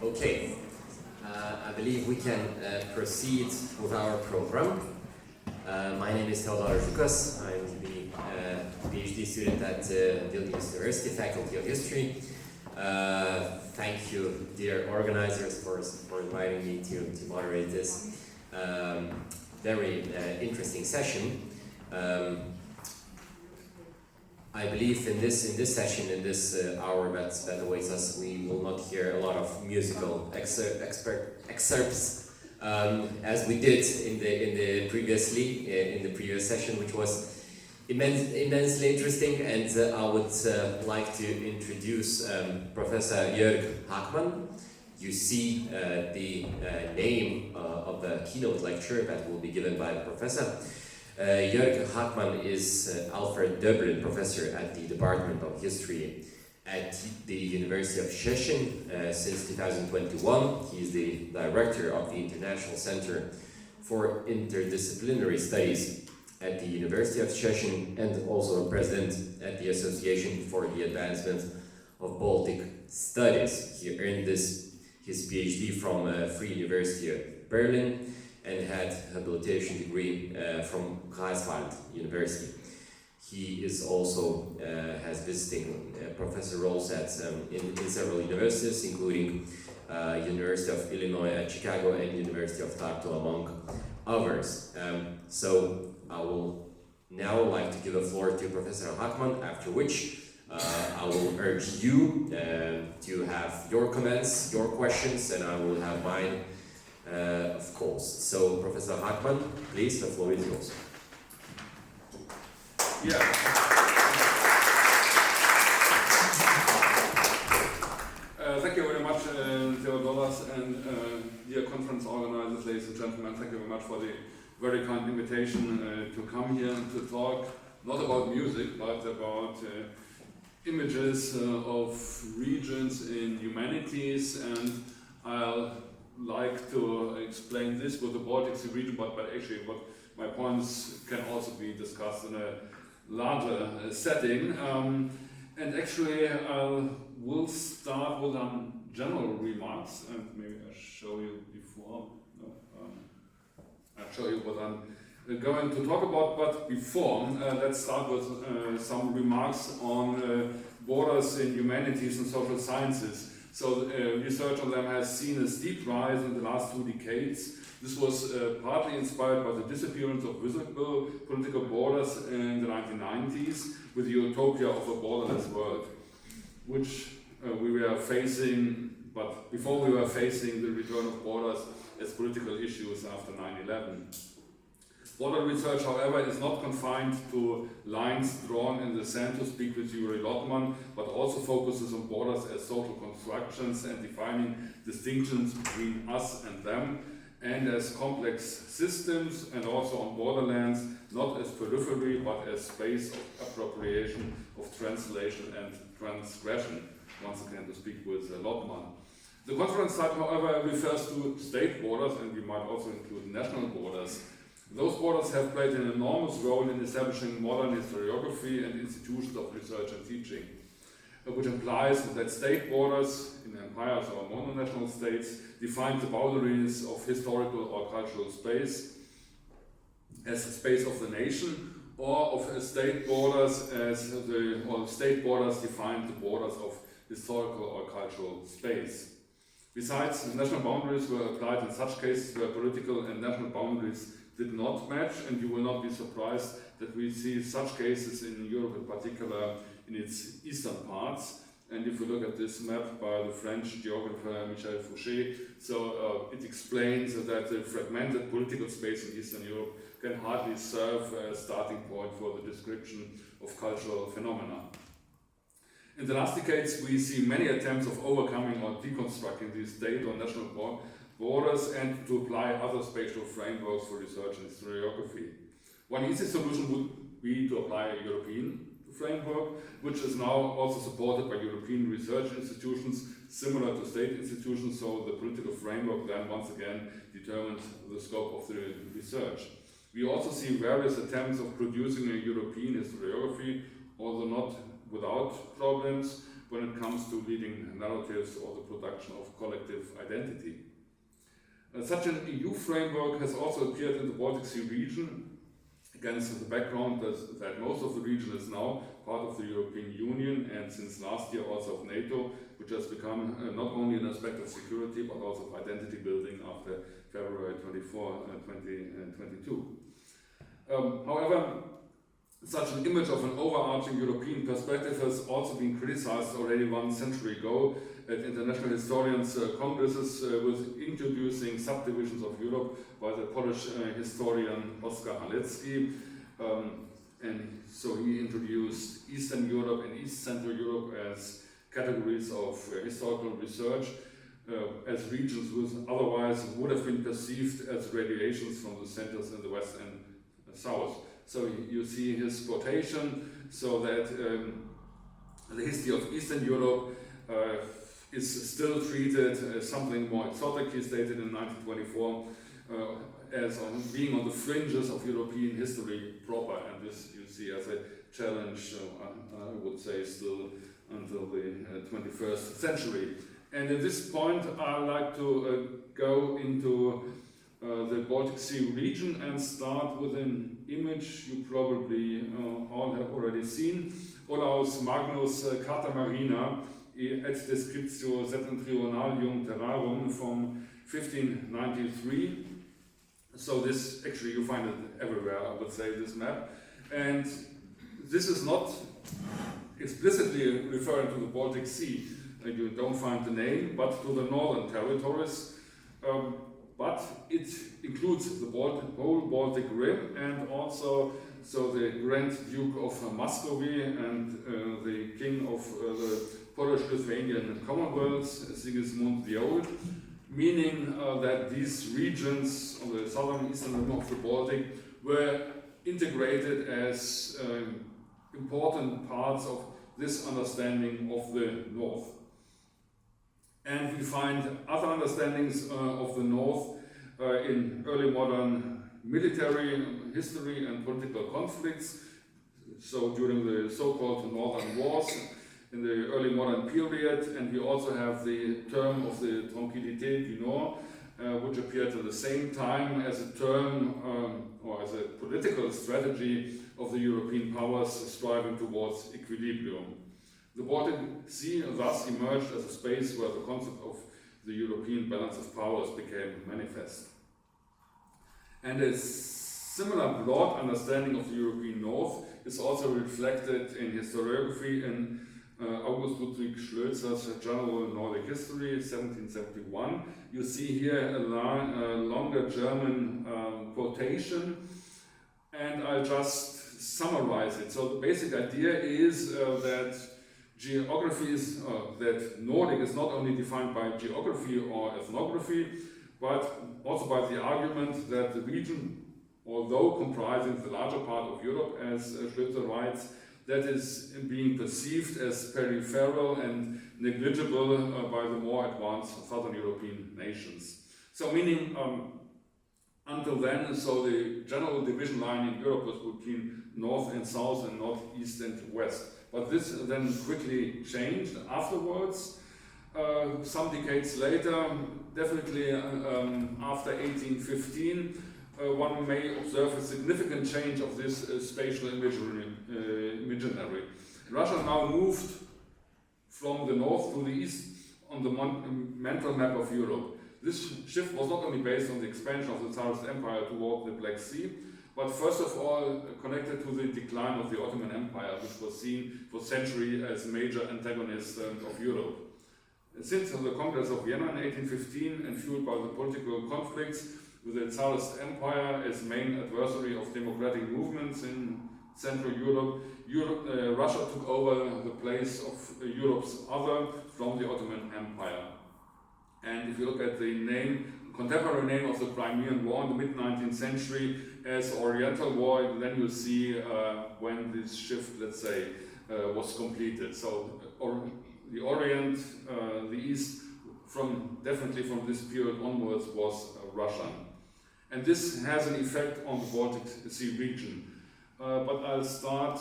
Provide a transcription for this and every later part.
Okay, I believe we can proceed with our program. My name is Teodoras Žukas. I'm the PhD student at Vilnius University, Faculty of History. Thank you, dear organizers, for inviting me to moderate this very interesting session. I believe in this session, in this hour that awaits us, we will not hear a lot of musical excerpts as we did in the previous session, which was immensely interesting. And I would like to introduce Professor Jörg Hackmann. You see the name of the keynote lecture that will be given by the professor. Jörg Hackmann is Alfred Döblin Professor at the Department of History at the University of Szczecin since 2021. He is the Director of the International Center for Interdisciplinary Studies at the University of Szczecin and also a President at the Association for the Advancement of Baltic Studies. He earned his PhD from Free University of Berlin and had habilitation degree from Greifswald University. He is also has visiting professor roles at in several universities, including University of Illinois at Chicago and University of Tartu, among others. So I will now like to give the floor to Professor Hackmann, after which I will urge you to have your comments, your questions, and I will have mine. Of course. So, Professor Hackmann, please, the floor is yours. Yeah. Thank you very much, Teodoras, and dear conference organizers, ladies and gentlemen. Thank you very much for the very kind invitation to come here and to talk, not about music, but about images of regions in humanities, and I'll like to explain this with the Baltic Sea region, but actually what my points can also be discussed in a larger setting. And actually I will start with some general remarks, and maybe I'll show you before. I'll show you what I'm going to talk about, but before, let's start with some remarks on borders in humanities and social sciences. So research on them has seen a steep rise in the last 2 decades. This was partly inspired by the disappearance of visible political borders in the 1990s with the utopia of a borderless world, which we were facing, but before we were facing the return of borders as political issues after 9/11. Border research, however, is not confined to lines drawn in the sand, to speak with Jörg Hackmann, but also focuses on borders as social constructions and defining distinctions between us and them, and as complex systems, and also on borderlands, not as periphery, but as space of appropriation, of translation and transgression, once again to speak with Hackmann. The conference type, however, refers to state borders, and we might also include national borders. Those borders have played an enormous role in establishing modern historiography and institutions of research and teaching, which implies that state borders in empires or mononational states define the boundaries of historical or cultural space as the space of the nation, or of state borders as state borders define the borders of historical or cultural space. Besides, national boundaries were applied in such cases where political and national boundaries did not match, and you will not be surprised that we see such cases in Europe, in particular in its eastern parts. And if you look at this map by the French geographer Michel Fouché, so it explains that the fragmented political space in Eastern Europe can hardly serve as a starting point for the description of cultural phenomena. In the last decades, we see many attempts of overcoming or deconstructing these state or national borders and to apply other spatial frameworks for research and historiography. One easy solution would be to apply a European framework, which is now also supported by European research institutions similar to state institutions, so the political framework then once again determines the scope of the research. We also see various attempts of producing a European historiography, although not without problems, when it comes to leading narratives or the production of collective identity. Such an EU framework has also appeared in the Baltic Sea region, against the background that most of the region is now part of the European Union and since last year also of NATO, which has become not only an aspect of security but also of identity building after February 24, 2022. However, such an image of an overarching European perspective has also been criticized already 1 century ago at international historians' congresses with introducing subdivisions of Europe by the Polish historian Oskar Halecki. And so he introduced Eastern Europe and East Central Europe as categories of historical research, as regions which otherwise would have been perceived as radiations from the centers in the West and South. So you see his quotation, so that the history of Eastern Europe is still treated as something more exotic. He stated in 1924 as being on the fringes of European history proper, and this you see as a challenge, I would say, still until the 21st century. And at this point, I'd like to go into the Baltic Sea region and start with an image you probably all have already seen. Olaus Magnus Carta Marina et Descriptio Septentrionalium Terrarum from 1593. So this, actually you find it everywhere, I would say, this map. And this is not explicitly referring to the Baltic Sea. You don't find the name, but to the northern territories. But it includes the whole Baltic Rim and also the Grand Duke of Muscovy and the King of the Polish-Lithuanian Commonwealth, Sigismund the Old, meaning that these regions on the southern eastern rim of the Baltic were integrated as important parts of this understanding of the North. And we find other understandings of the North in early modern military history and political conflicts. So during the so-called Northern Wars in the early modern period, and we also have the term of the Tranquillité du Nord, which appeared at the same time as a term or as a political strategy of the European powers striving towards equilibrium. The Baltic Sea thus emerged as a space where the concept of the European balance of powers became manifest. And a similar broad understanding of the European North is also reflected in historiography in August Ludwig Schlözer's General Nordic History, 1771. You see here a longer German quotation, and I'll just summarize it. So the basic idea is that geography is, that Nordic is not only defined by geography or ethnography, but also by the argument that the region, although comprising the larger part of Europe, as Schlözer writes, that is being perceived as peripheral and negligible by the more advanced southern European nations. So meaning, until then, so the general division line in Europe was between north and south and north, east and west. But this then quickly changed afterwards. Some decades later, definitely after 1815, one may observe a significant change of this spatial imaginary. Russia now moved from the north to the east on the mental map of Europe. This shift was not only based on the expansion of the Tsarist Empire toward the Black Sea, but first of all connected to the decline of the Ottoman Empire, which was seen for centuries as major antagonist of Europe. Since the Congress of Vienna in 1815 and fueled by the political conflicts with the Tsarist Empire as main adversary of democratic movements in Central Europe, Russia took over the place of Europe's other from the Ottoman Empire. And if you look at the contemporary name of the Crimean War in the mid-19th century as Oriental War, then you see when this shift, let's say, was completed. So the Orient, the East, definitely from this period onwards was Russian. And this has an effect on the Baltic Sea region. But I'll start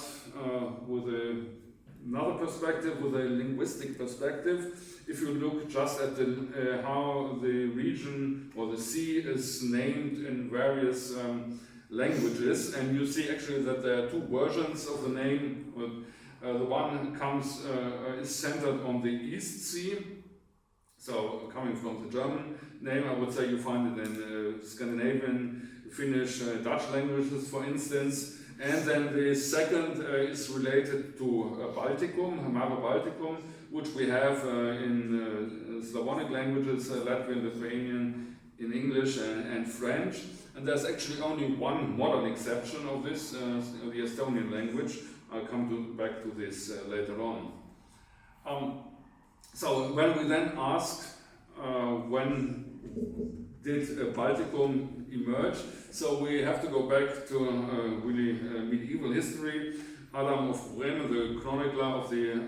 with a another perspective, with a linguistic perspective, if you look just at how the region or the sea is named in various languages, and you see actually that there are two versions of the name. The one is centered on the East Sea, so coming from the German name, I would say you find it in Scandinavian, Finnish, Dutch languages, for instance. And then the second is related to Balticum, Mare Balticum, which we have in Slavonic languages, Latvian, Lithuanian, in English and French. And there's actually only one modern exception of this, the Estonian language. I'll come back to this later on. So when we then ask when did Balticum emerge, so we have to go back to really medieval history. Adam of Bremen, the chronicler of the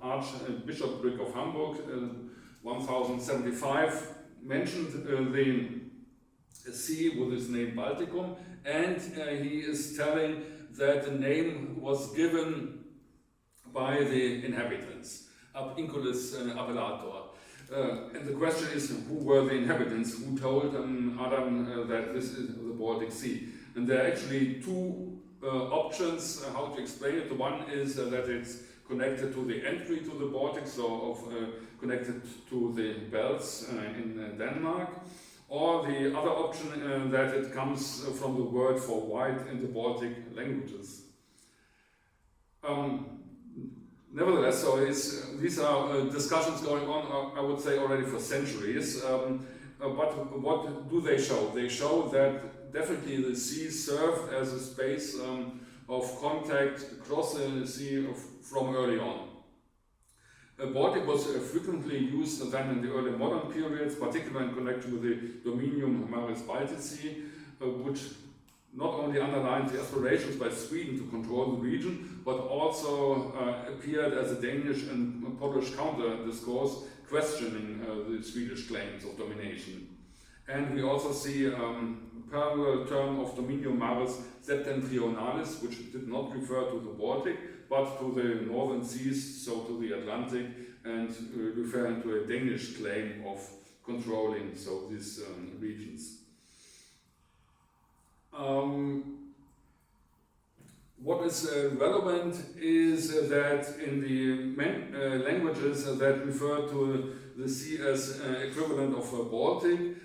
Archbishopric of Hamburg, 1075, mentioned the sea with his name Balticum, and he is telling that the name was given by the inhabitants, ab inculis appellator. And the question is, who were the inhabitants? Who told Adam that this is the Baltic Sea? And there are actually two options how to explain it. The one is that it's connected to the entry to the Baltic, so connected to the belts in Denmark. Or the other option that it comes from the word for white in the Baltic languages. Nevertheless, so these are discussions going on, I would say, already for centuries. But what do they show? They show that definitely the sea served as a space of contact across the sea from early on. Baltic was frequently used then in the early modern periods, particularly in connection with the Dominium Maris Baltici, which not only underlined the aspirations by Sweden to control the region, but also appeared as a Danish and Polish counter-discourse questioning the Swedish claims of domination. And we also see a parallel term of Dominium Maris Septentrionalis, which did not refer to the Baltic, but to the northern seas, so to the Atlantic, and referring to a Danish claim of controlling these regions. What is relevant is that in the languages that refer to the sea as equivalent of Baltic,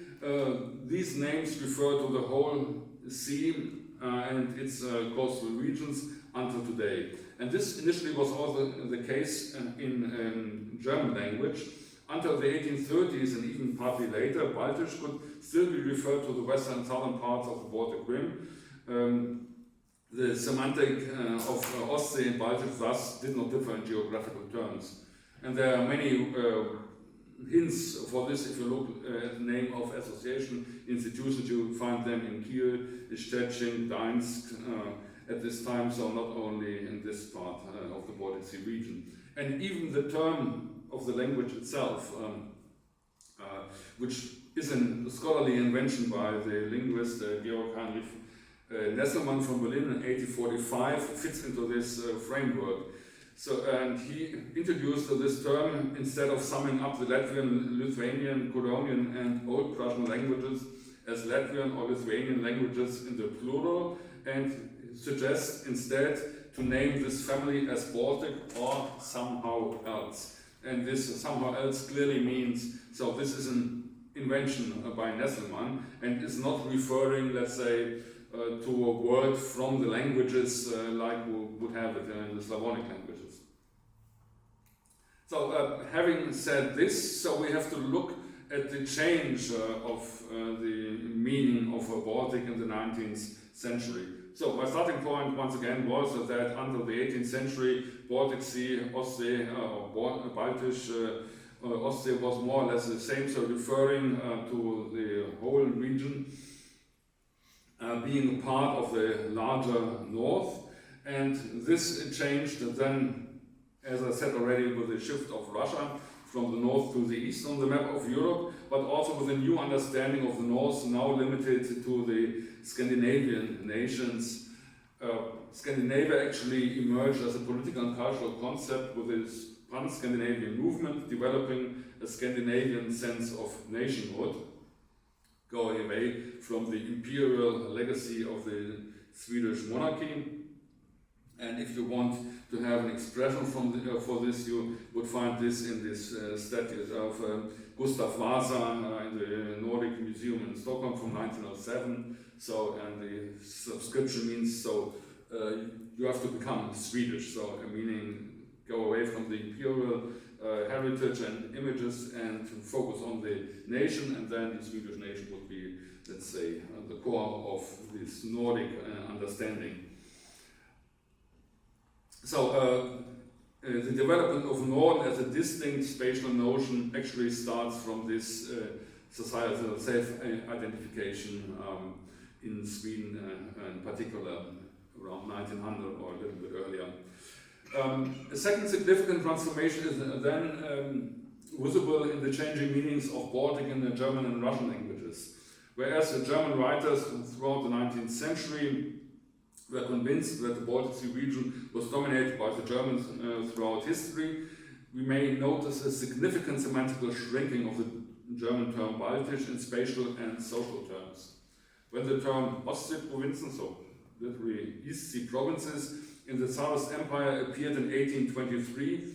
these names refer to the whole sea and its coastal regions until today. And this initially was also the case in German language. Until the 1830s and even partly later, Baltic could still be referred to the western and southern parts of the Baltic Rim. The semantic of Ostsee and Baltic thus did not differ in geographical terms. And there are many hints for this. If you look at the name of association institutions, you will find them in Kiel, Szczecin, Gdańsk at this time, so not only in this part of the Baltic Sea region. And even the term of the language itself, which is a scholarly invention by the linguist Georg Heinrich Nesselmann from Berlin in 1845, fits into this framework. So, and he introduced this term instead of summing up the Latvian, Lithuanian, Curonian and Old Prussian languages as Latvian or Lithuanian languages in the plural, and suggests instead to name this family as Baltic or somehow else. And this somehow else clearly means, so this is an invention by Nesselmann and is not referring, let's say, to a word from the languages like we would have it in the Slavonic languages. So having said this, so we have to look at the change of the meaning of Baltic in the 19th century. So my starting point once again was that until the 18th century, Baltic Sea, Ostsee, or Baltisch, Ostsee was more or less the same, so referring to the whole region being a part of the larger north. And this changed then, as I said already, with the shift of Russia from the north to the east on the map of Europe, but also with a new understanding of the north, now limited to the Scandinavian nations. Scandinavia actually emerged as a political and cultural concept with this pan-Scandinavian movement, developing a Scandinavian sense of nationhood, going away from the imperial legacy of the Swedish monarchy. And if you want to have an expression for this, you would find this in this statue of Gustav Vasa in the Nordic Museum in Stockholm from 1907. So, and the subscription means so you have to become Swedish, so meaning go away from the imperial heritage and images and to focus on the nation, and then the Swedish nation would be, let's say, the core of this Nordic understanding. So the development of Norden as a distinct spatial notion actually starts from this societal self-identification in Sweden in particular around 1900 or a little bit earlier. A second significant transformation is then visible in the changing meanings of Baltic in the German and Russian languages. Whereas the German writers throughout the 19th century were convinced that the Baltic Sea region was dominated by the Germans throughout history, we may notice a significant semantical shrinking of the German term Baltic in spatial and social terms. When the term Ostseeprovinzen, so literally East Sea provinces, in the Tsarist Empire appeared in 1823,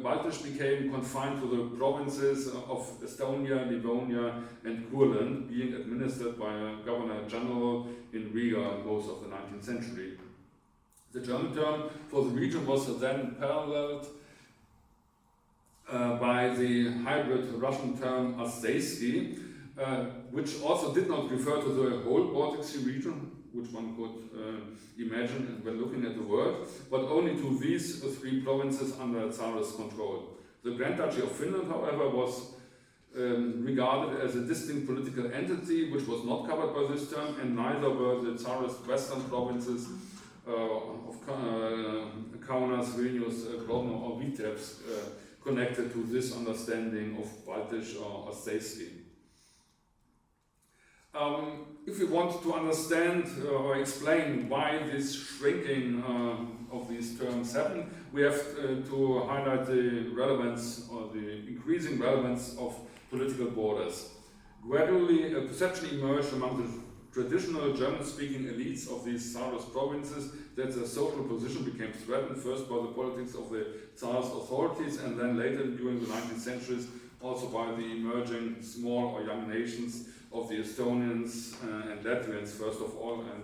Baltic became confined to the provinces of Estonia, Livonia, and Kurland, being administered by a governor-general in Riga most of the 19th century. The German term for the region was then paralleled by the hybrid Russian term Alsatian, which also did not refer to the whole Baltic Sea region, which one could imagine when looking at the word, but only to these three provinces under Tsarist control. The Grand Duchy of Finland, however, was regarded as a distinct political entity which was not covered by this term, and neither were the Tsarist western provinces of Kaunas, Vilnius, Grodno or Vitebsk connected to this understanding of Baltic or Alsatian. If we want to understand or explain why this shrinking of these terms happened, we have to highlight the relevance or the increasing relevance of political borders. Gradually, a perception emerged among the traditional German-speaking elites of these Tsarist provinces that their social position became threatened first by the politics of the Tsarist authorities, and then later during the 19th centuries also by the emerging small or young nations of the Estonians and Latvians first of all, and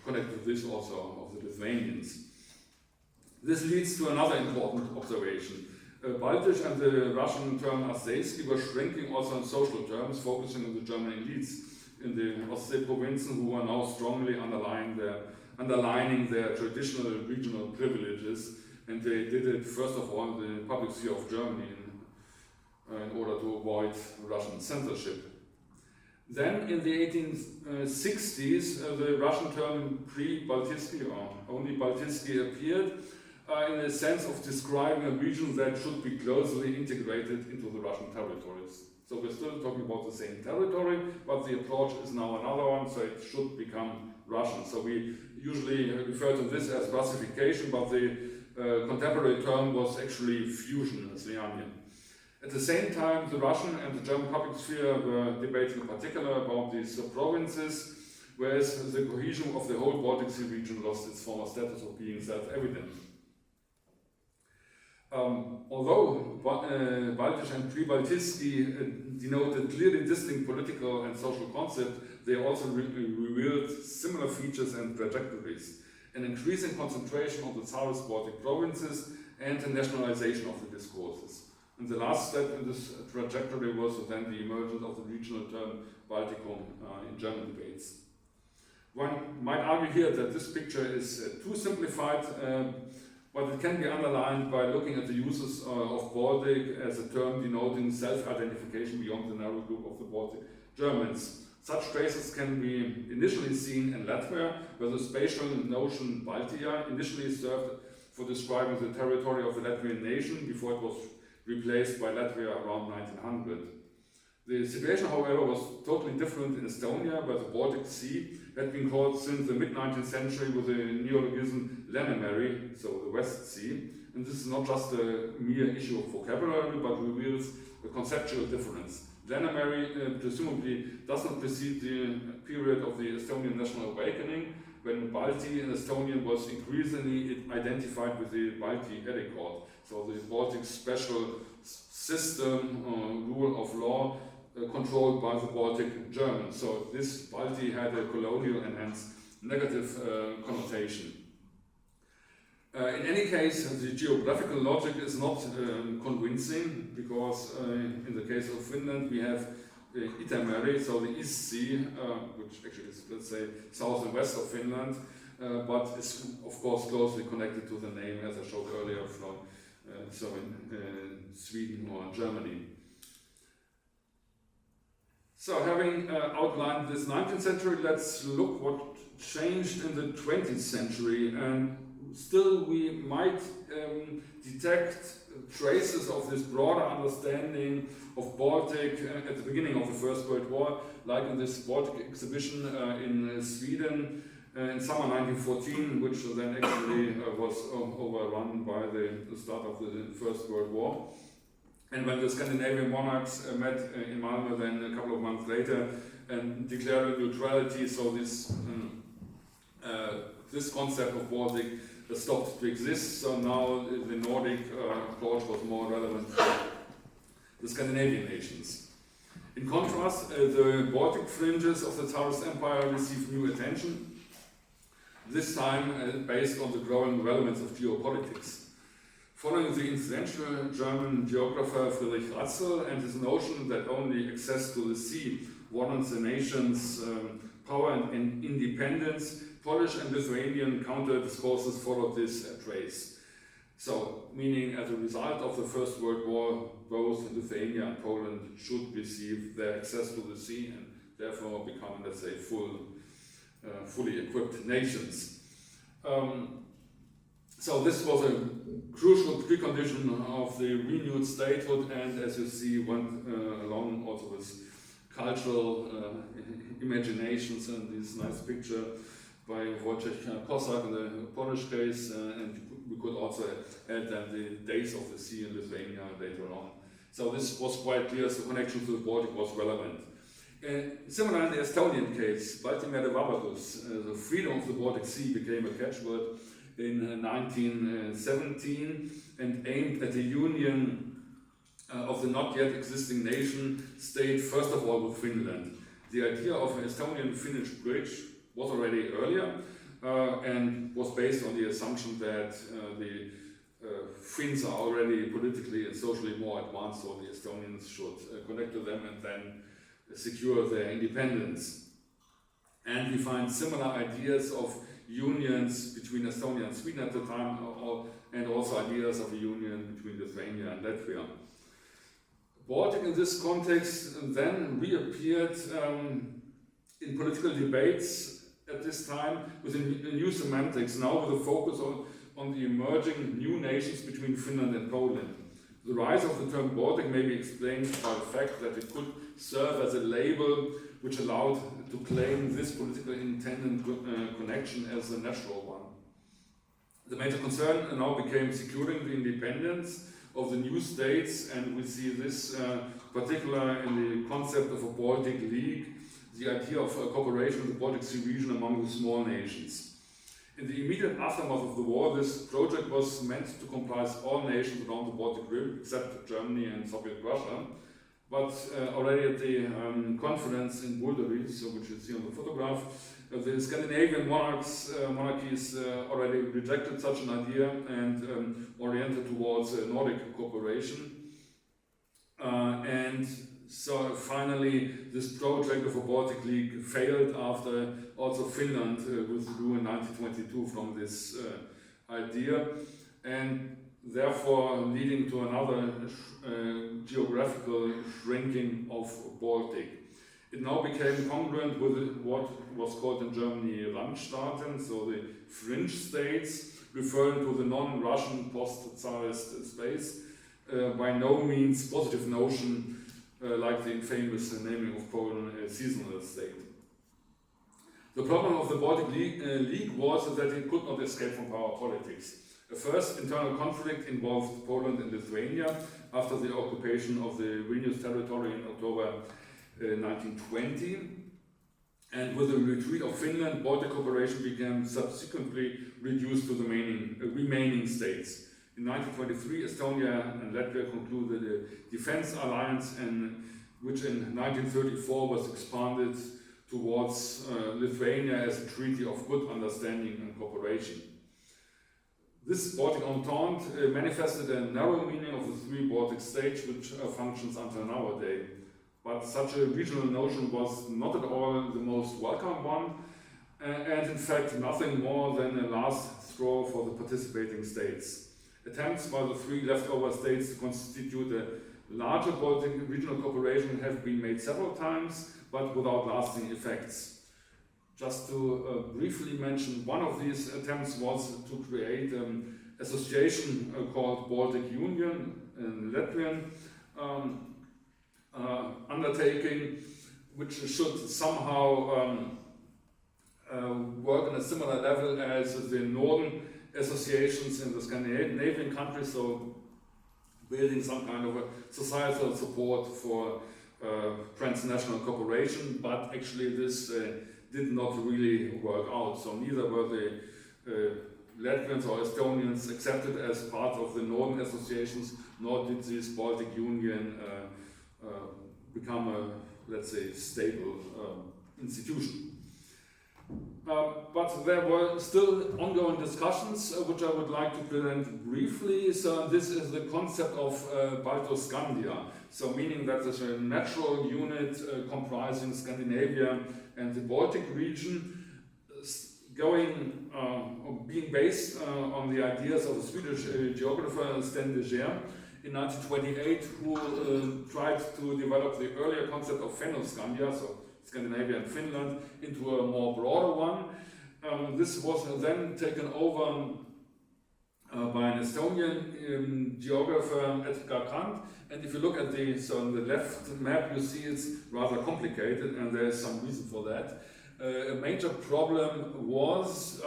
connected to this also of the Lithuanians. This leads to another important observation. Baltic and the Russian term Alsatian were shrinking also in social terms, focusing on the German elites in the Ostseeprovinzen who are now strongly underlining their traditional regional privileges, and they did it first of all in the public sphere of Germany in order to avoid Russian censorship. Then in the 1860s, the Russian term pre-Baltiski or only Baltiski appeared in a sense of describing a region that should be closely integrated into the Russian territories. So we're still talking about the same territory, but the approach is now another one, so it should become Russian. So we usually refer to this as Russification, but the contemporary term was actually fusion, Slianian. At the same time, the Russian and the German public sphere were debating in particular about these provinces, whereas the cohesion of the whole Baltic Sea region lost its former status of being self-evident. Although Baltic and pre-Baltiski denoted clearly distinct political and social concepts, they also revealed similar features and trajectories, an increasing concentration on the Tsarist Baltic provinces and the nationalization of the discourses. And the last step in this trajectory was then the emergence of the regional term Balticum in German debates. One might argue here that this picture is too simplified, but it can be underlined by looking at the uses of Baltic as a term denoting self-identification beyond the narrow group of the Baltic Germans. Such traces can be initially seen in Latvia, where the spatial notion Baltia initially served for describing the territory of the Latvian nation before it was replaced by Latvia around 1900. The situation, however, was totally different in Estonia, where the Baltic Sea had been called since the mid-19th century with the neologism Läänemeri, so the West Sea. And this is not just a mere issue of vocabulary, but reveals a conceptual difference. Läänemeri presumably does not precede the period of the Estonian national awakening, when Balti in Estonian was increasingly identified with the Balti Edict, so the Baltic special system, rule of law, controlled by the Baltic Germans. So this Balti had a colonial and hence negative connotation. In any case, the geographical logic is not convincing, because in the case of Finland we have Itämeri, so the East Sea, which actually is, let's say, south and west of Finland, but is of course closely connected to the name, as I showed earlier, from Sweden or Germany. So having outlined this 19th century, let's look what changed in the 20th century, and still we might detect traces of this broader understanding of Baltic at the beginning of the First World War, like in this Baltic exhibition in Sweden in summer 1914, which then actually was overrun by the start of the First World War. And when the Scandinavian monarchs met in Malmö then a couple of months later and declared neutrality, so this this concept of Baltic stopped to exist. So now the Nordic approach was more relevant for the Scandinavian nations. In contrast, the Baltic fringes of the Tsarist Empire received new attention, this time based on the growing relevance of geopolitics. Following the influential German geographer Friedrich Ratzel and his notion that only access to the sea warrants a nation's power and independence, Polish and Lithuanian counter-discourses followed this trace. So, meaning as a result of the First World War, both Lithuania and Poland should receive their access to the sea and therefore become, let's say, fully equipped nations. So this was a crucial precondition of the renewed statehood, and as you see, went along also with cultural imaginations, and this nice picture by Wojciech Kossak in the Polish case, and we could also add then the days of the sea in Lithuania later on. So this was quite clear, so the connection to the Baltic was relevant. Similar in the Estonian case, Baltimere Vabadus, the freedom of the Baltic Sea became a catchword in 1917 and aimed at the union of the not yet existing nation state, first of all with Finland. The idea of an Estonian-Finnish bridge was already earlier and was based on the assumption that the Finns are already politically and socially more advanced, so the Estonians should connect to them and then secure their independence. And we find similar ideas of unions between Estonia and Sweden at the time, and also ideas of a union between Lithuania and Latvia. Baltic in this context then reappeared in political debates at this time with a new semantics, now with a focus on the emerging new nations between Finland and Poland. The rise of the term Baltic may be explained by the fact that it could serve as a label which allowed to claim this politically intended connection as a natural one. The major concern now became securing the independence of the new states, and we see this particularly in the concept of a Baltic League, the idea of a cooperation in the Baltic Sea region among the small nations. In the immediate aftermath of the war, this project was meant to comprise all nations around the Baltic Rim, except Germany and Soviet Russia. But already at the conference in Bulgaria, so which you see on the photograph, the Scandinavian monarchies already rejected such an idea and oriented towards Nordic cooperation. And so finally, this project of a Baltic League failed after also Finland withdrew in 1922 from this idea, and therefore leading to another geographical shrinking of Baltic. It now became congruent with what was called in Germany Randstaaten, so the fringe states, referring to the non-Russian post-Tsarist space, by no means positive notion like the famous naming of Poland a seasonal state. The problem of the Baltic League was that it could not escape from power politics. A first internal conflict involved Poland and Lithuania after the occupation of the Vilnius territory in October 1920. And with the retreat of Finland, Baltic cooperation became subsequently reduced to the remaining states. In 1923, Estonia and Latvia concluded a defense alliance, which in 1934 was expanded towards Lithuania as a treaty of good understanding and cooperation. This Baltic Entente manifested a narrow meaning of the three Baltic states, which functions until nowadays. But such a regional notion was not at all the most welcome one, and in fact nothing more than a last straw for the participating states. Attempts by the three leftover states to constitute a larger Baltic regional cooperation have been made several times, but without lasting effects. Just to briefly mention, one of these attempts was to create an association called Baltic Union in Latvian undertaking, which should somehow work on a similar level as the Northern associations in the Scandinavian countries, so building some kind of a societal support for transnational cooperation, but actually this did not really work out. So neither were the Latvians or Estonians accepted as part of the Northern associations, nor did this Baltic Union become a, let's say, stable institution. But there were still ongoing discussions, which I would like to present briefly. So this is the concept of Baltoscandia, so meaning that there's a natural unit comprising Scandinavia and the Baltic region, being based on the ideas of the Swedish geographer Sten de Geer in 1928, who tried to develop the earlier concept of Fennoscandia, so Scandinavia and Finland, into a more broader one. This was then taken over by an Estonian geographer, Edgar Kant. And if you look at on the left map, you see it's rather complicated, and there is some reason for that. A major problem was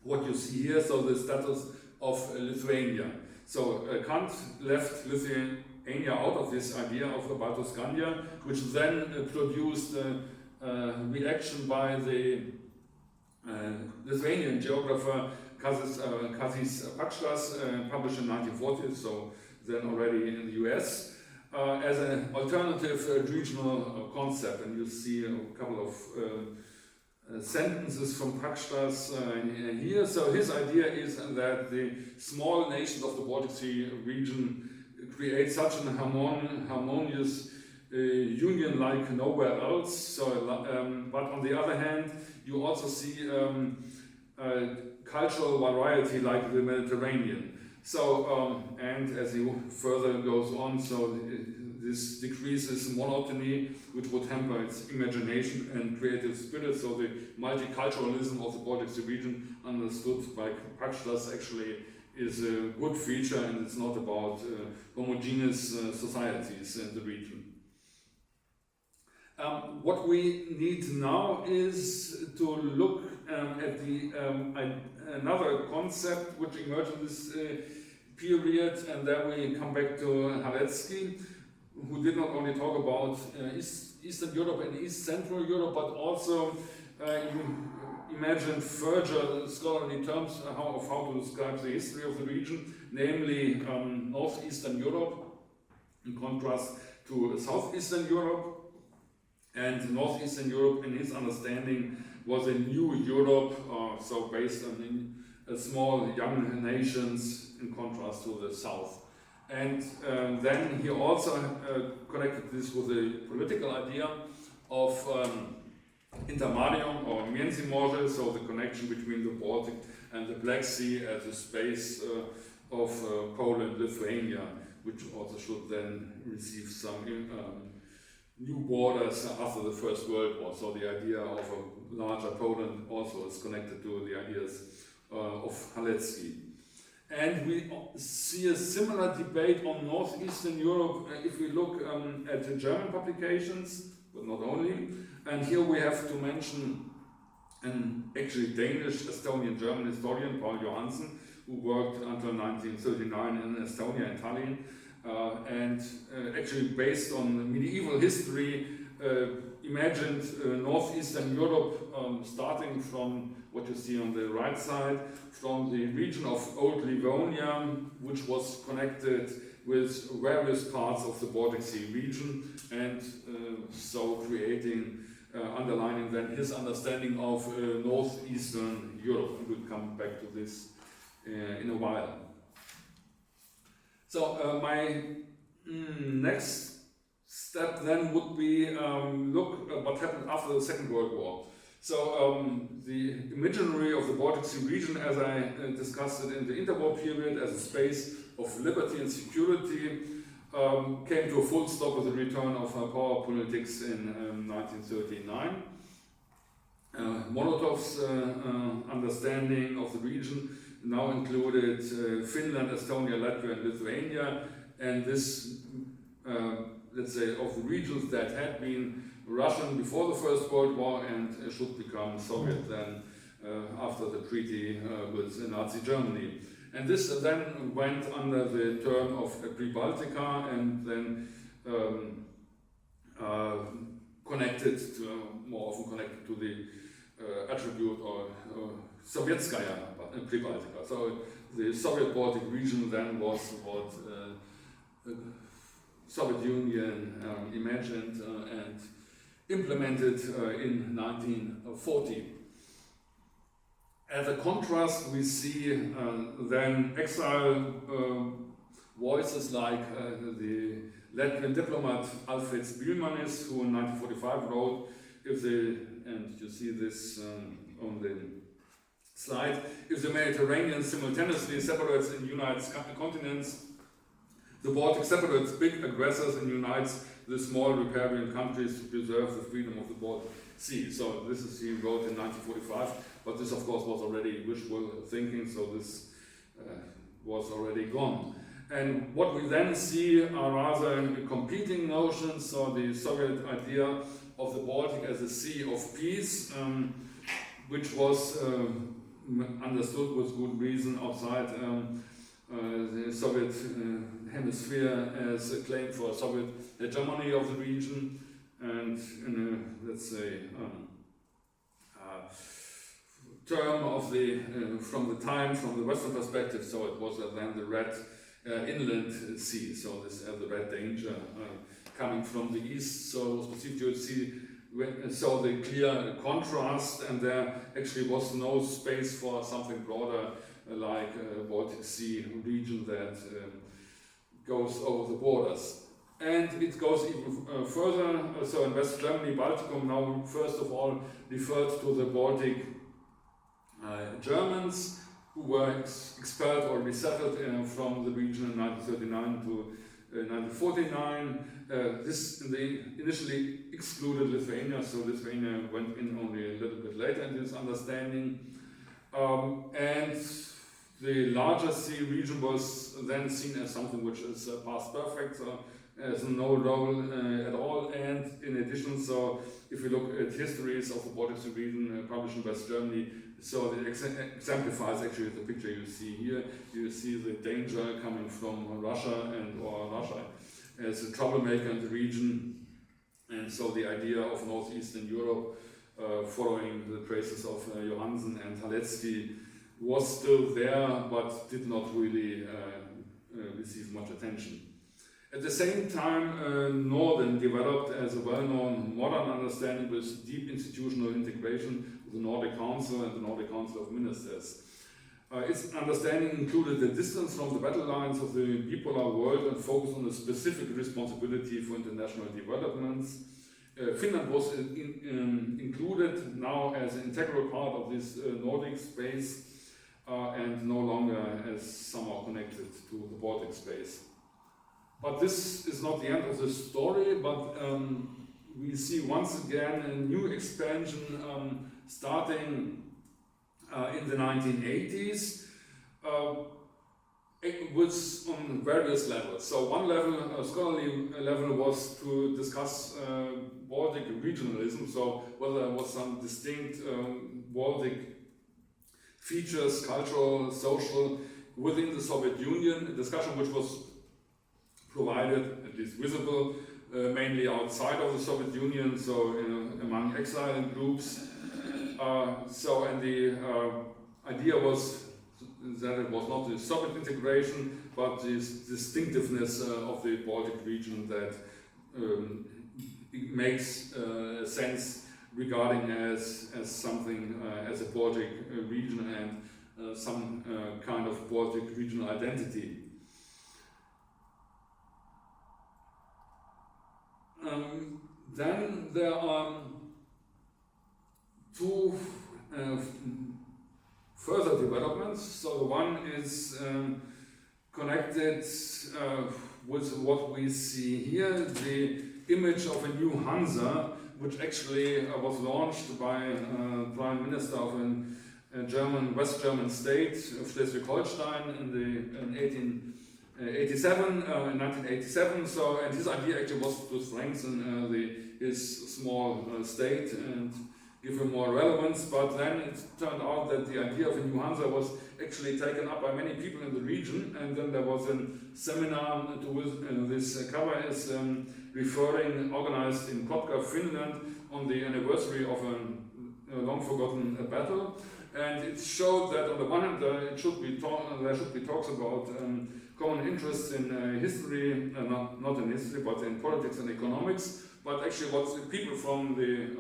what you see here, so the status of Lithuania. So Kant left Lithuania out of this idea of Baltoscandia, which then produced a reaction by the Lithuanian geographer Kazis Paksas, published in 1940, so then already in the US, as an alternative regional concept. And you see a couple of sentences from Paksas here. So his idea is that the small nations of the Baltic Sea region create such an harmonious union like nowhere else. So, but on the other hand, you also see cultural variety like the Mediterranean. So, and as he further goes on, so this decreases monotony, which would hamper its imagination and creative spirit. So the multiculturalism of the Baltic Sea region, understood by Paksas, actually is a good feature, and it's not about homogeneous societies in the region. What we need now is to look at another concept which emerged in this period, and then we come back to Halecki, who did not only talk about Eastern Europe and East Central Europe, but also imagined further scholarly terms of how to describe the history of the region, namely Northeastern Europe, in contrast to Southeastern Europe. And Northeastern Europe, in his understanding, was a new Europe, so based on small young nations in contrast to the South. And then he also connected this with the political idea of intermarium or Międzymorze, so the connection between the Baltic and the Black Sea as a space of Poland, Lithuania, which also should then receive some new borders after the First World War. So the idea of a larger Poland also is connected to the ideas of Halecki. And we see a similar debate on northeastern Europe if we look at the German publications, but not only. And here we have to mention an actually Danish, Estonian, German historian, Paul Johansen, who worked until 1939 in Estonia and Tallinn, and actually based on medieval history, imagined northeastern Europe, starting from what you see on the right side, from the region of Old Livonia, which was connected with various parts of the Baltic Sea region, and so creating, underlining then his understanding of northeastern Europe. And we'll come back to this in a while. So my next step then would be look at what happened after the Second World War. So the imaginary of the Baltic Sea region, as I discussed it in the interwar period, as a space of liberty and security, came to a full stop with the return of power politics in 1939. Molotov's understanding of the region now included Finland, Estonia, Latvia, and Lithuania, and this, let's say, of the regions that had been Russian before the First World War and should become Soviet then after the treaty with Nazi Germany. And this then went under the term of Pre-Baltica and then connected to, more often connected to the attribute or Sovietskaya Pre-Baltica. So the Soviet Baltic region then was what Soviet Union imagined and implemented in 1940. As a contrast, we see then exile voices like the Latvian diplomat Alfred Spilmanis, who in 1945 wrote, if the, and you see this on the slide, if the Mediterranean simultaneously separates and unites continents, the Baltic separates big aggressors and unites the small riparian countries to preserve the freedom of the Baltic Sea. So this is, he wrote in 1945, but this of course was already wishful thinking, so this was already gone. And what we then see are rather competing notions, so the Soviet idea of the Baltic as a sea of peace, which was understood with good reason outside the Soviet hemisphere as a claim for Soviet hegemony of the region, and in a, let's say, term of the from the Western perspective, so it was then the Red Inland Sea, so this the Red Danger coming from the east, so it was perceived to see so the clear contrast, and there actually was no space for something broader like Baltic Sea region that goes over the borders. And it goes even further, so in West Germany, Balticum now first of all referred to the Baltic Germans who were expelled or resettled from the region in 1939 to 1949. This initially excluded Lithuania, so Lithuania went in only a little bit later in this understanding. And the larger sea region was then seen as something which is past perfect, so has no role at all. And in addition, so if we look at histories of the Baltic Sea region published in West Germany, so it exemplifies actually the picture you see here. You see the danger coming from Russia and or Russia as a troublemaker in the region, and so the idea of northeastern Europe following the traces of Johansen and Halecki was still there, but did not really receive much attention. At the same time, Norden developed as a well-known modern understanding with deep institutional integration with the Nordic Council and the Nordic Council of Ministers. Its understanding included the distance from the battle lines of the bipolar world and focus on a specific responsibility for international developments. Finland was included now as an integral part of this Nordic space and no longer as somehow connected to the Baltic space. But this is not the end of the story, but we see once again a new expansion starting in the 1980s. it was on various levels. So one level, a scholarly level, was to discuss Baltic regionalism, so whether there was some distinct Baltic features, cultural, social, within the Soviet Union, a discussion which was provided, at least visible, mainly outside of the Soviet Union, so among exiled groups. And the idea was that it was not the Soviet integration, but the distinctiveness of the Baltic region that it makes sense regarding as something as a Baltic region and some kind of Baltic regional identity. Then there are two further developments. So the one is connected with what we see here, the image of a new Hansa, which actually was launched by Prime Minister of a German, West German state of Schleswig-Holstein in 1987. So, and his idea actually was to strengthen his small state and give him more relevance. But then it turned out that the idea of a new Hansa was actually taken up by many people in the region. And then there was a seminar to which this cover is referring, organized in Kotka, Finland, on the anniversary of a long forgotten battle. And it showed that on the one hand there should be talks about common interests in history, not in history, but in politics and economics. But actually what the people from the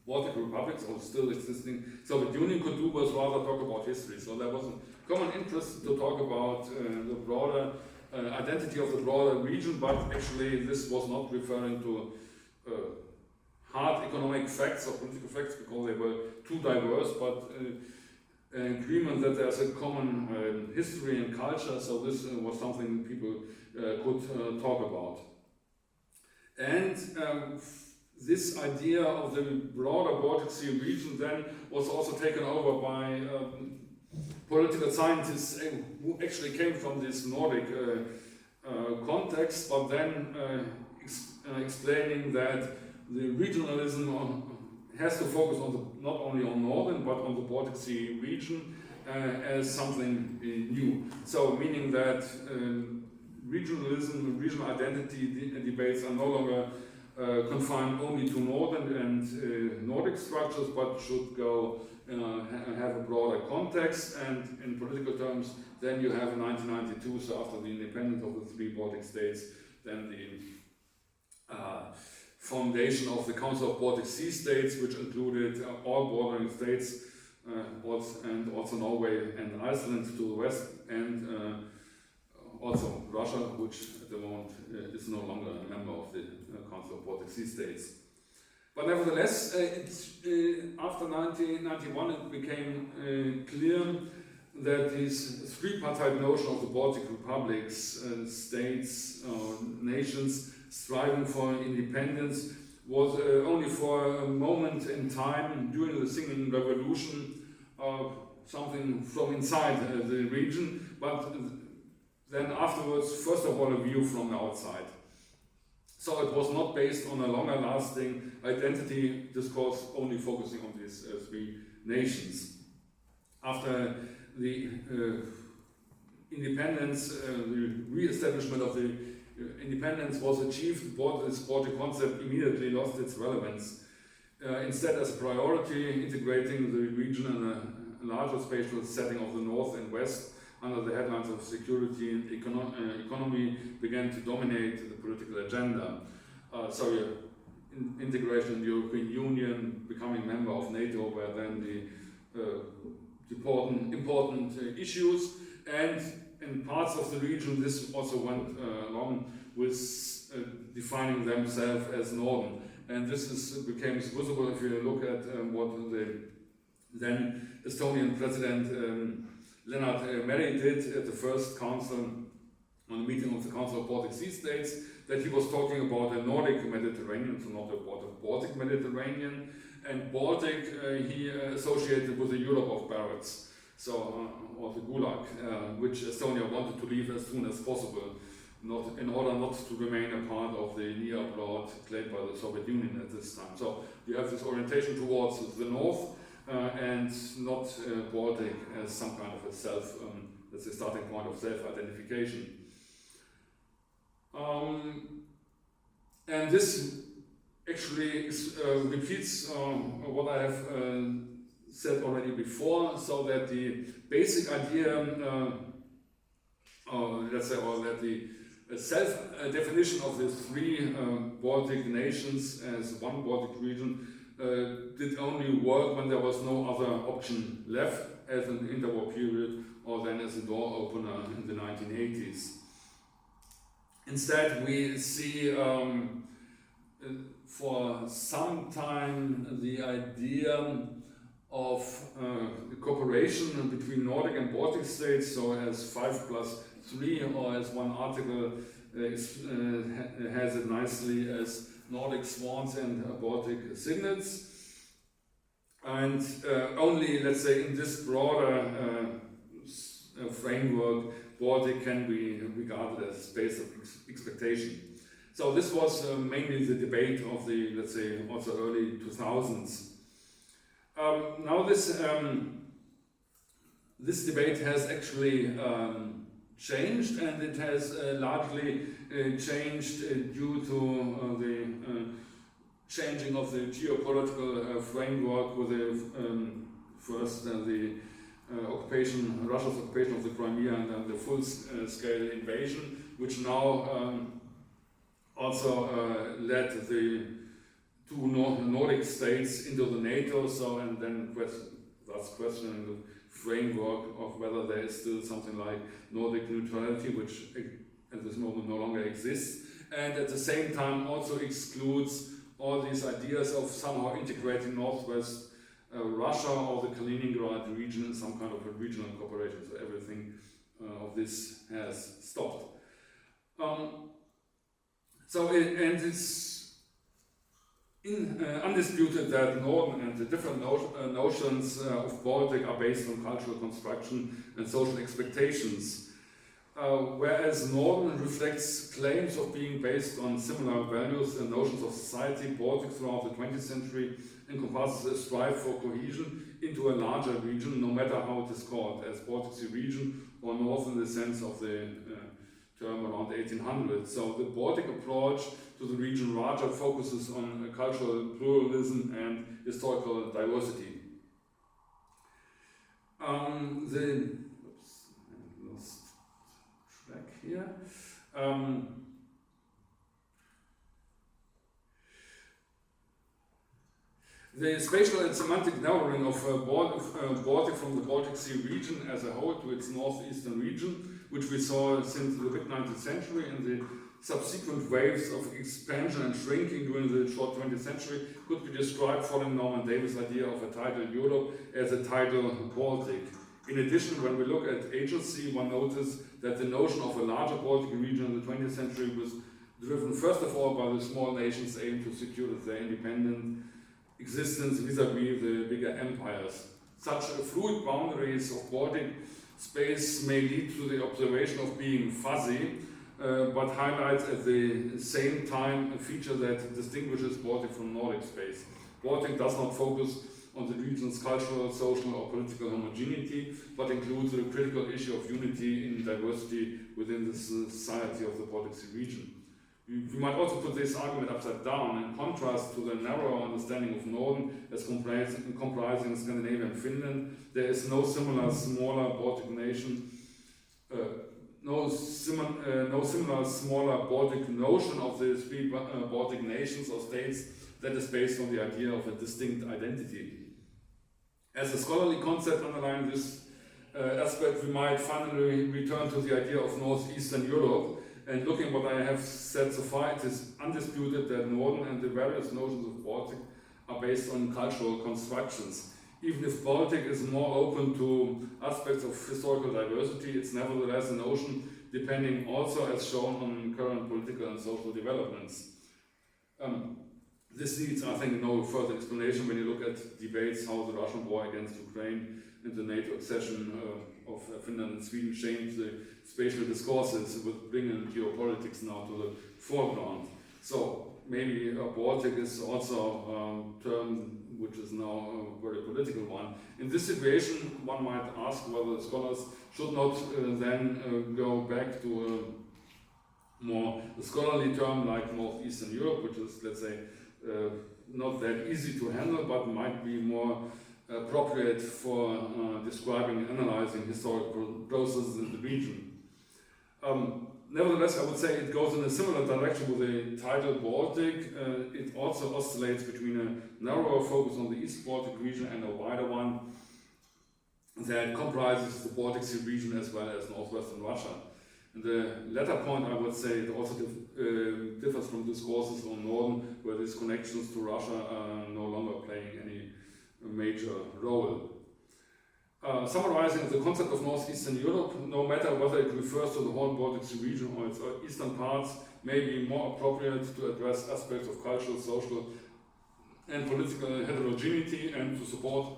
Baltic republics, or still existing Soviet Union, could do was rather talk about history. So there was a common interest to talk about the broader identity of the broader region, but actually this was not referring to hard economic facts or political facts because they were too diverse, but an agreement that there's a common history and culture, so this was something people could talk about. And this idea of the broader Baltic Sea region then was also taken over by political scientists who actually came from this Nordic context, but then explaining that the regionalism has to focus on not only on northern but on the Baltic Sea region as something new. So meaning that regionalism, regional identity debates are no longer confined only to northern and Nordic structures, but should go have a broader context. And in political terms, then you have in 1992, so after the independence of the three Baltic states, then the foundation of the Council of Baltic Sea States, which included all bordering states, and also Norway and Iceland to the west, and also Russia, which at the moment is no longer a member of the Council of Baltic Sea States. But nevertheless, after 1991 it became clear that this three-partite notion of the Baltic republics, states, nations striving for independence was only for a moment in time during the Singing Revolution, something from inside the region, but then afterwards, first of all, a view from the outside. So it was not based on a longer lasting identity discourse, only focusing on these three nations. After the independence, the re-establishment of the independence was achieved, this Baltic concept immediately lost its relevance. Instead, as a priority, integrating the region in a larger spatial setting of the north and west under the headlines of security and economy began to dominate the political agenda. Integration in the European Union, becoming member of NATO were then the important issues, and in parts of the region this also went along with defining themselves as Northern. And this became visible if you look at what the then Estonian President Lennart Meri did at the first council, on the meeting of the Council of Baltic Sea States, that he was talking about a Nordic Mediterranean, so not about a Baltic Mediterranean, and Baltic he associated with the Europe of Barents. or the Gulag, which Estonia wanted to leave as soon as possible, in order not to remain a part of the near bloc claimed by the Soviet Union at this time. So you have this orientation towards the north and not Baltic as some kind of a that's the starting point of self-identification. And this actually repeats what I have said already before, so that the basic idea, that the self-definition of the three Baltic nations as one Baltic region did only work when there was no other option left as an interwar period or then as a door opener in the 1980s. Instead, we see for some time the idea of cooperation between Nordic and Baltic states, so as 5+3, or as one article has it nicely as Nordic swans and Baltic cygnets. And only, let's say, in this broader framework, Baltic can be regarded as a space of expectation. So this was mainly the debate of the, let's say, also early 2000s. Now this debate has actually changed, and it has largely changed due to the changing of the geopolitical framework with the first the occupation, Russia's occupation of the Crimea, and then the full-scale invasion, which now also led the two Nordic states into the NATO, so, and then thus questioning the framework of whether there is still something like Nordic neutrality, which at this moment no longer exists, and at the same time also excludes all these ideas of somehow integrating Northwest Russia or the Kaliningrad region in some kind of a regional cooperation. So everything of this has stopped. It's undisputed that Northern and the different notions of Baltic are based on cultural construction and social expectations, whereas Northern reflects claims of being based on similar values and notions of society. Baltic throughout the 20th century encompasses a strive for cohesion into a larger region, no matter how it is called, as Baltic Sea region or North in the sense of the term around 1800. So the Baltic approach to the region larger focuses on cultural pluralism and historical diversity. Oops, I lost track here. The spatial and semantic narrowing of Baltic from the Baltic Sea region as a whole to its northeastern region, which we saw since the mid-19th century and the subsequent waves of expansion and shrinking during the short 20th century, could be described following Norman Davies' idea of a tidal Europe as a tidal Baltic. In addition, when we look at agency, one notices that the notion of a larger Baltic region in the 20th century was driven first of all by the small nations aimed to secure their independent existence vis-à-vis the bigger empires. Such fluid boundaries of Baltic space may lead to the observation of being fuzzy, but highlights at the same time a feature that distinguishes Baltic from Nordic space. Baltic does not focus on the region's cultural, social or political homogeneity, but includes the critical issue of unity in diversity within the society of the Baltic Sea region. We might also put this argument upside down. In contrast to the narrow understanding of Northern as comprising Scandinavia and Finland, there is no similar smaller Baltic nation, no similar smaller Baltic notion of the three Baltic nations or states that is based on the idea of a distinct identity. As a scholarly concept underlying this aspect, we might finally return to the idea of Northeastern Europe. And looking at what I have said so far, it is undisputed that Northern and the various notions of Baltic are based on cultural constructions. Even if Baltic is more open to aspects of historical diversity, it's nevertheless a notion depending also, as shown, on current political and social developments. This needs, I think, no further explanation when you look at debates how the Russian war against Ukraine and the NATO accession of Finland and Sweden changed the spatial discourses with bringing geopolitics now to the foreground. So maybe Baltic is also a term which is now a very political one. In this situation, one might ask whether scholars should not then go back to a more scholarly term like Northeastern Europe, which is, let's say, not that easy to handle, but might be more appropriate for describing and analyzing historical processes in the region. Nevertheless, I would say it goes in a similar direction with the title Baltic. It also oscillates between a narrower focus on the East Baltic region and a wider one that comprises the Baltic Sea region as well as northwestern Russia. And the latter point, I would say, it also differs from discourses on Northern, where these connections to Russia are no longer playing any major role. Summarizing the concept of Northeastern Europe, no matter whether it refers to the whole Baltic Sea region or its eastern parts, may be more appropriate to address aspects of cultural, social, and political heterogeneity and to support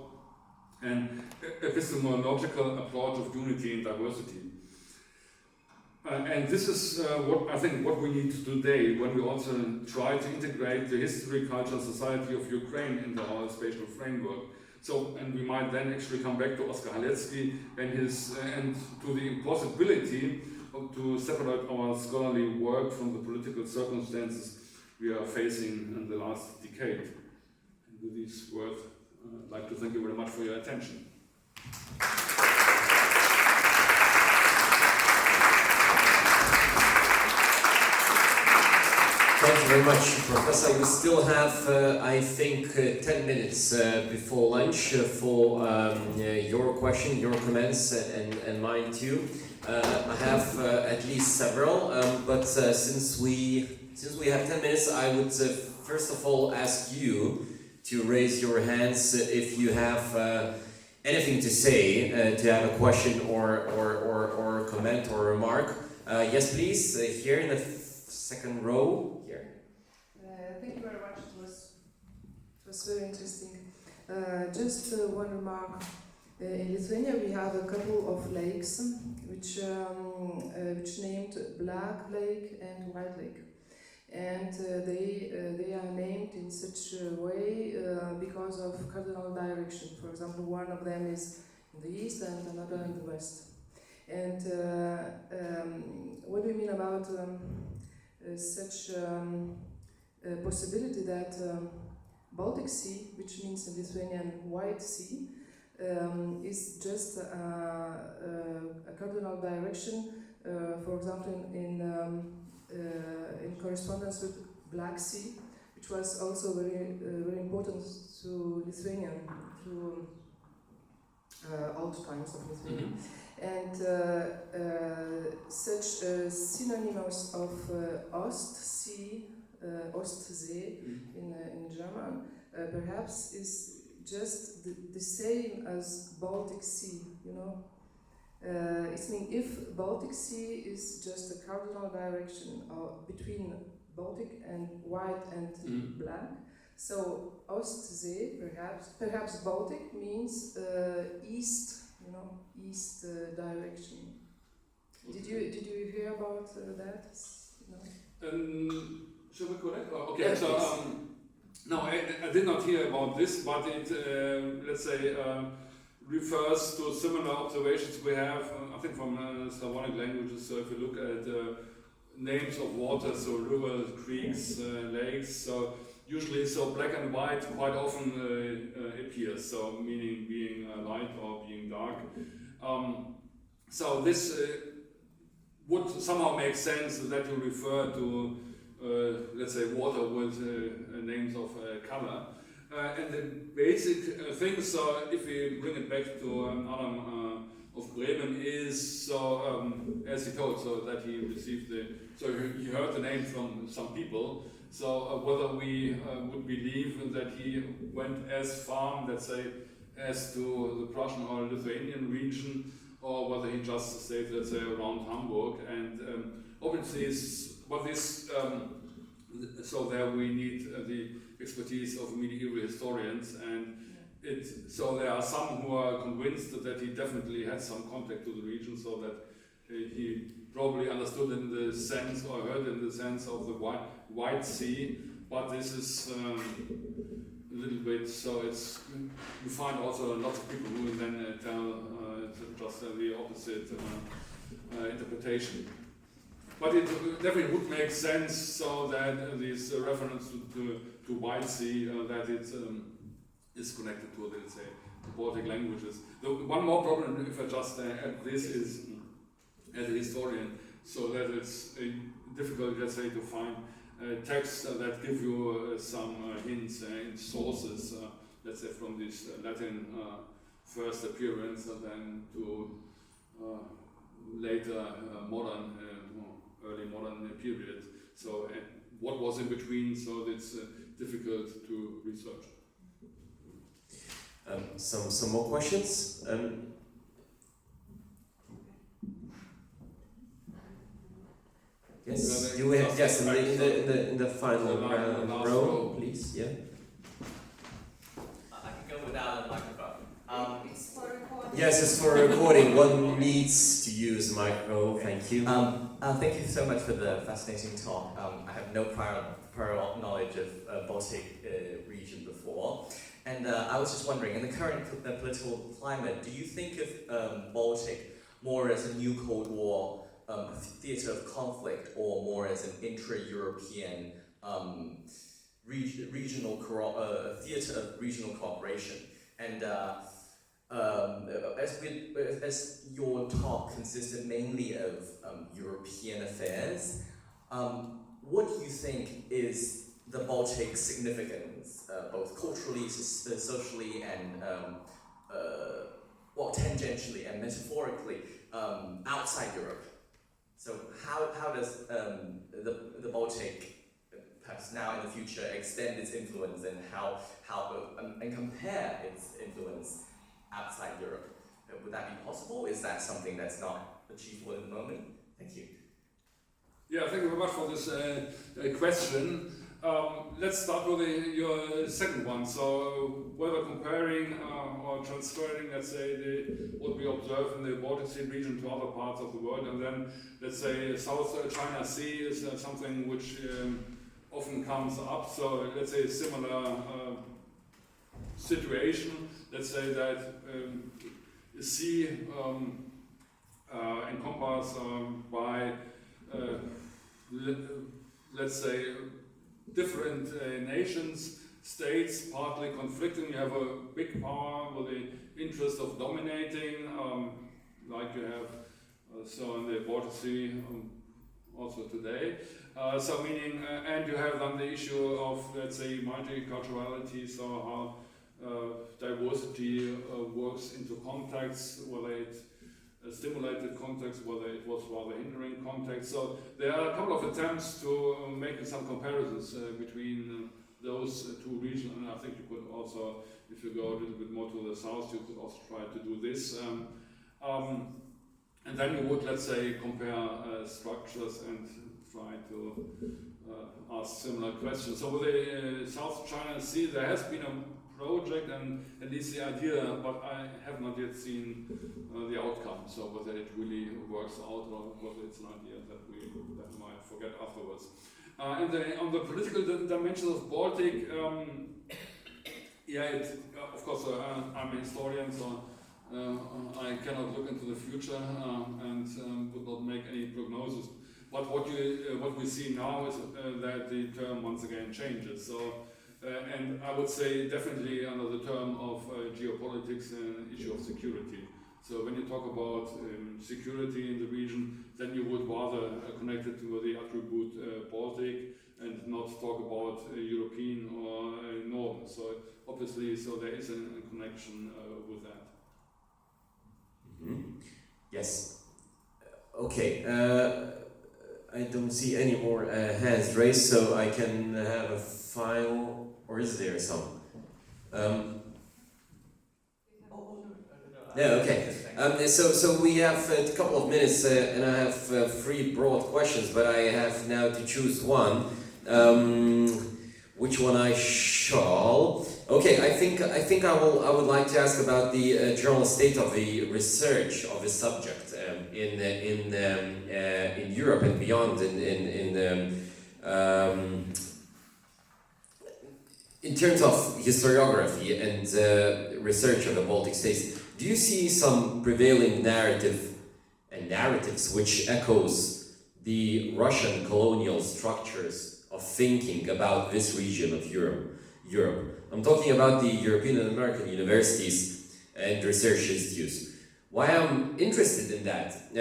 an epistemological approach of unity and diversity. And this is what we need today when we also try to integrate the history, culture, and society of Ukraine into our spatial framework. So, and we might then actually come back to Oskar Halecki and to the impossibility to separate our scholarly work from the political circumstances we are facing in the last decade. And with these words, I'd like to thank you very much for your attention. Thank you very much, Professor. We still have, I think, 10 minutes before lunch for your question, your comments, and mine too. I have at least several, but since we have 10 minutes, I would first of all ask you to raise your hands if you have anything to say, to have a question or comment or remark. Yes, please. Here in the second row. Here. Thank you very much. It was very interesting. Just one remark. In Lithuania, we have a couple of lakes, which named Black Lake and White Lake, and they are named in such a way because of cardinal direction. For example, one of them is in the east and another in the west. And what do you mean about such possibility that Baltic Sea, which means in Lithuanian White Sea, is just a cardinal direction, for example, in correspondence with Black Sea, which was also very important to Lithuania, to old times of Lithuania. Mm-hmm. And such synonyms of Ostsee, Ostsee in German, perhaps is just the same as Baltic Sea, you know. It means if Baltic Sea is just a cardinal direction between Baltic and white and black, so Ostsee, perhaps Baltic means east, you know, east direction. Did you hear about that? No? Should we correct? Okay, yeah, so no, I did not hear about this, but it, let's say, refers to similar observations we have, I think, from Slavonic languages. So if you look at names of water, so rivers, creeks, lakes, so usually so black and white quite often appears, so meaning being light or being dark. So this would somehow make sense that you refer to let's say water with names of color. And the basic thing, so if we bring it back to Adam of Bremen, is so as he told, so that he received he heard the name from some people. So whether we would believe that he went as far, let's say, as to the Prussian or Lithuanian region, or whether he just stayed, let's say, around Hamburg. And obviously, what this so there we need the expertise of medieval historians, and so there are some who are convinced that he definitely had some contact to the region, so that he probably understood in the sense, or heard in the sense of the White Sea, but this is a little bit, so it's, you find also lots of people who then tell just the opposite interpretation. But it definitely would make sense, so that this reference to White Sea, that it is connected to, let's say, the Baltic languages. One more problem, if I just add this, is as a historian, so that it's difficult, let's say, to find texts that give you some hints and sources, let's say, from this Latin first appearance, and then to later modern, early modern period. So what was in between, so it's difficult to research. Some more questions? Yes, do we have, yes, in the final row, please, yeah. I can go without a microphone. It's for recording. Yes, it's for recording. One needs to use a microphone. Thank you. Thank you so much for the fascinating talk. I have no prior knowledge of Baltic region before, and I was just wondering, in the current political climate, do you think of Baltic more as a new Cold War theatre of conflict, or more as an intra-European regional theatre of regional cooperation? And as your talk consisted mainly of European affairs, what do you think is the Baltic significance, both culturally, socially, and well, tangentially and metaphorically, outside Europe? So how does the Baltic, perhaps now in the future, extend its influence, and how and compare its influence outside Europe? Would that be possible? Is that something that's not achievable at the moment? Thank you. Yeah, thank you very much for this question. Let's start with your second one. So whether comparing or transferring, let's say, what we observe in the Baltic Sea region to other parts of the world, and then, let's say, South China Sea is something which often comes up. So let's say a similar situation. Let's say that the sea encompassed by let's say different nations, states, partly conflicting. You have a big power with the interest of dominating, like you have so in the Baltic Sea also today. So meaning, and you have then the issue of, let's say, multiculturality, so how diversity works into contacts, whether it stimulated context, whether it was rather hindering context. So there are a couple of attempts to make some comparisons between those two regions, and I think you could also, if you go a little bit more to the south, you could also try to do this. And then you would, let's say, compare structures and try to ask similar questions. So with the South China Sea, there has been a project and at least the idea, but I have not yet seen the outcome. So whether it really works out or whether it's an idea that we might forget afterwards. On the political dimension of Baltic, yeah, of course, I'm a historian, so I cannot look into the future and would not make any prognosis. But what we see now is that the term once again changes. So. And I would say definitely under the term of geopolitics and issue of security. So when you talk about security in the region, then you would rather connect it to the attribute Baltic and not talk about European or Northern. So obviously, so there is a connection with that. Mm-hmm. Yes. Okay. I don't see any more hands raised, so I can have a final. Or is there some? Yeah, okay. So we have a couple of minutes and I have 3 broad questions, but I have now to choose one. Which one I shall? Okay, I think I would like to ask about the general state of the research of the subject in Europe and beyond. In terms of historiography and research of the Baltic states, do you see some prevailing narratives which echoes the Russian colonial structures of thinking about this region of Europe? I'm talking about the European and American universities and research institutes. Why I'm interested in that?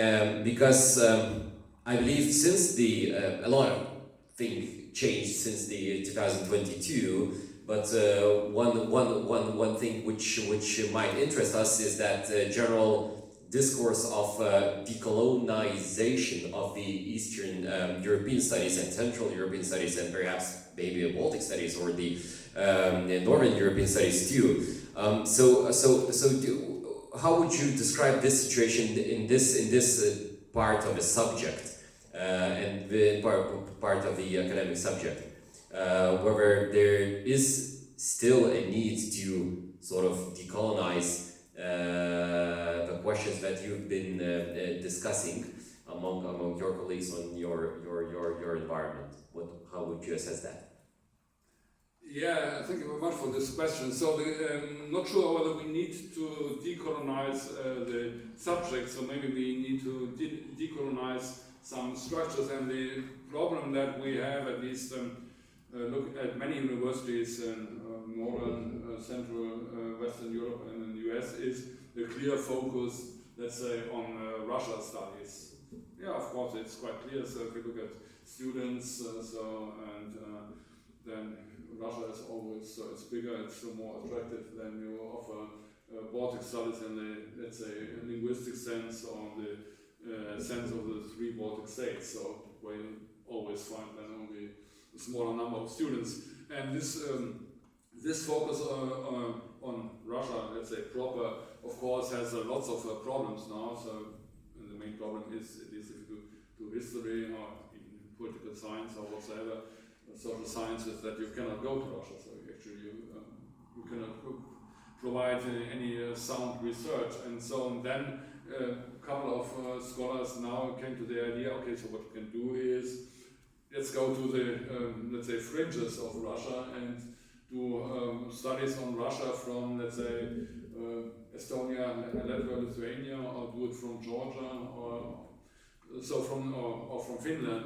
Because I believe since a lot of things changed since the 2022. But one thing which might interest us is that general discourse of decolonization of the Eastern European studies and Central European studies, and perhaps maybe the Baltic studies or the Northern European studies too. How would you describe this situation in this part of the subject and the part of the academic subject? Whether there is still a need to sort of decolonize the questions that you've been discussing among your colleagues on your environment. How would you assess that? Yeah, thank you very much for this question. So, not sure whether we need to decolonize the subject, so maybe we need to decolonize some structures, and the problem that we have, at least look at many universities in northern, central, Western Europe and in the US, is the clear focus, let's say, on Russia studies. Yeah, of course, it's quite clear. So if you look at students, then Russia is always, so it's bigger, it's more attractive than you offer Baltic studies in the, let's say, linguistic sense, or the sense of the 3 Baltic states. So where you always find then only a smaller number of students, and this focus on Russia, let's say proper, of course, has lots of problems now. So, and the main problem is, at least if you do history or even political science or whatsoever, social sciences, that you cannot go to Russia. So actually, you cannot provide any sound research, and so then a couple of scholars now came to the idea. Okay, so what you can do is, let's go to the, let's say, fringes of Russia and do studies on Russia from, let's say, Estonia, Latvia, Lithuania, or do it from Georgia, or from Finland,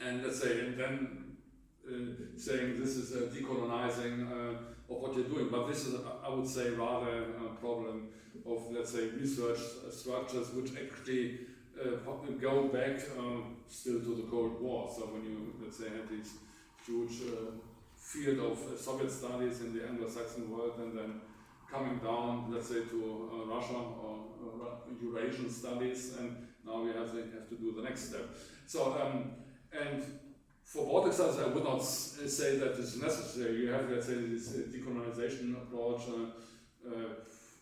and let's say, and then saying this is decolonizing of what you're doing. But this is, I would say, rather a problem of, let's say, research structures which actually go back still to the Cold War. So when you, let's say, had this huge field of Soviet studies in the Anglo-Saxon world, and then coming down, let's say, to Russia or Eurasian studies, and now we have to do the next step. So, and for Baltic studies, I would not say that it's necessary. You have, let's say, this decolonization approach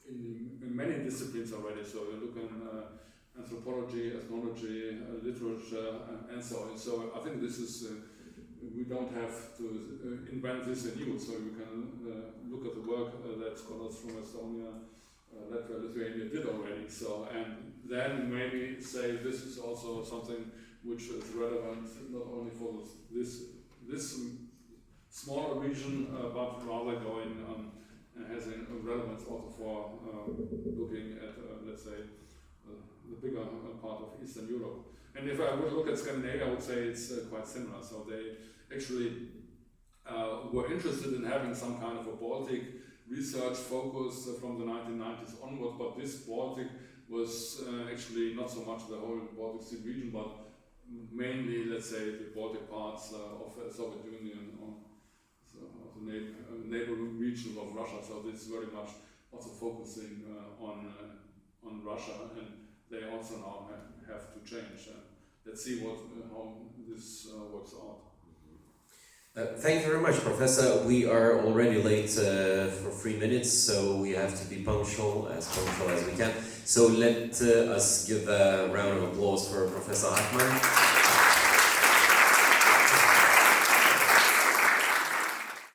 in many disciplines already. So you look in anthropology, ethnology, literature, and so on. So I think this is, we don't have to invent this anew. So you can look at the work that scholars from Estonia, Latvia, Lithuania did already. So, and then maybe say this is also something which is relevant not only for this smaller region, but rather going has a relevance also for looking at, let's say, the bigger part of Eastern Europe. And if I would look at Scandinavia, I would say it's quite similar. So they actually were interested in having some kind of a Baltic research focus from the 1990s onwards, but this Baltic was actually not so much the whole Baltic Sea region, but mainly, let's say, the Baltic parts of the Soviet Union, or the neighboring regions of Russia. So this is very much also focusing on Russia, and they also now have to change. Let's see how this works out. Thank you very much, Professor. We are already late for 3 minutes, so we have to be punctual as we can. So let us give a round of applause for Professor Hackmann.